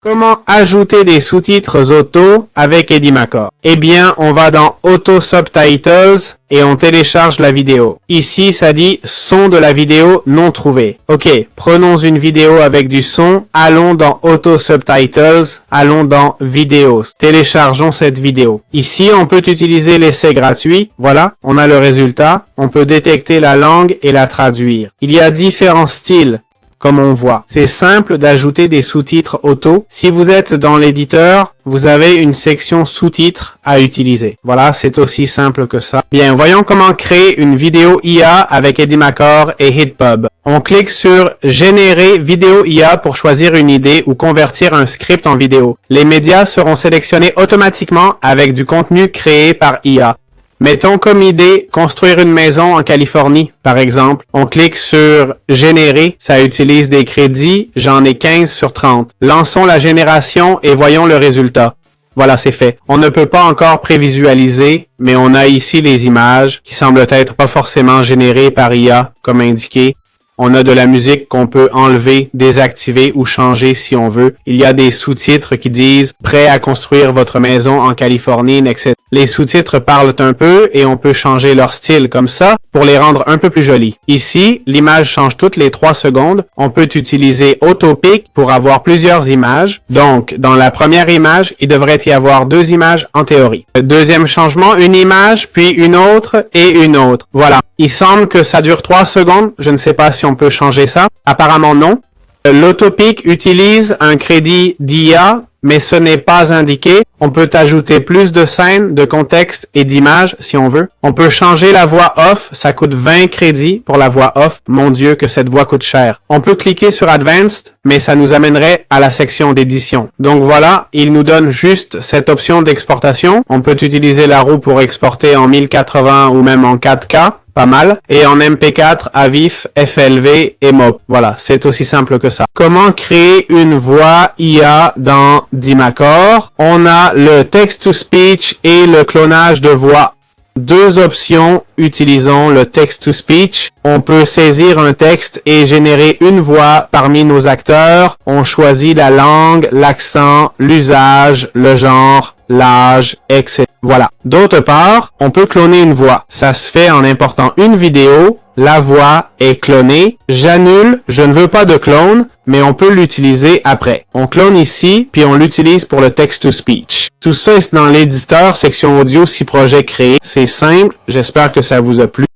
Comment ajouter des sous-titres auto avec Edimacore? Eh bien, on va dans Auto Subtitles et on télécharge la vidéo. Ici, ça dit son de la vidéo non trouvé. Ok, prenons une vidéo avec du son, allons dans Auto Subtitles, allons dans Vidéos. Téléchargeons cette vidéo. Ici, on peut utiliser l'essai gratuit. Voilà, on a le résultat. On peut détecter la langue et la traduire. Il y a différents styles. Comme on voit. C'est simple d'ajouter des sous-titres auto. Si vous êtes dans l'éditeur, vous avez une section sous-titres à utiliser. Voilà, c'est aussi simple que ça. Bien, voyons comment créer une vidéo IA avec Edimacore et HitPub. On clique sur « Générer vidéo IA » pour choisir une idée ou convertir un script en vidéo. Les médias seront sélectionnés automatiquement avec du contenu créé par IA. Mettons comme idée construire une maison en Californie, par exemple. On clique sur « Générer », ça utilise des crédits, j'en ai 15 sur 30. Lançons la génération et voyons le résultat. Voilà, c'est fait. On ne peut pas encore prévisualiser, mais on a ici les images qui semblent être pas forcément générées par IA, comme indiqué. On a de la musique qu'on peut enlever, désactiver ou changer si on veut. Il y a des sous-titres qui disent « Prêt à construire votre maison en Californie », etc. Les sous-titres parlent un peu et on peut changer leur style comme ça pour les rendre un peu plus jolis. Ici, l'image change toutes les 3 secondes. On peut utiliser Autopic pour avoir plusieurs images. Donc, dans la première image, il devrait y avoir 2 images en théorie. Le deuxième changement, une image, puis une autre et une autre. Voilà. Il semble que ça dure 3 secondes. Je ne sais pas si on peut changer ça. Apparemment non. L'Autopic utilise un crédit d'IA, mais ce n'est pas indiqué. On peut ajouter plus de scènes, de contexte et d'images si on veut. On peut changer la voix off. Ça coûte 20 crédits pour la voix off. Mon Dieu, que cette voix coûte cher. On peut cliquer sur Advanced, mais ça nous amènerait à la section d'édition. Donc voilà, il nous donne juste cette option d'exportation. On peut utiliser la roue pour exporter en 1080 ou même en 4K. Pas mal. Et en MP4, AVIF, FLV et MOP. Voilà, c'est aussi simple que ça. Comment créer une voix IA dans Edimacore? On a le text-to-speech et le clonage de voix. 2 options, utilisons le text-to-speech. On peut saisir un texte et générer une voix parmi nos acteurs. On choisit la langue, l'accent, l'usage, le genre, l'âge, etc. Voilà. D'autre part, on peut cloner une voix. Ça se fait en important une vidéo. La voix est clonée. J'annule, je ne veux pas de clone, mais on peut l'utiliser après. On clone ici, puis on l'utilise pour le text-to-speech. Tout ça est dans l'éditeur, section audio, si projet créé. C'est simple, j'espère que ça vous a plu.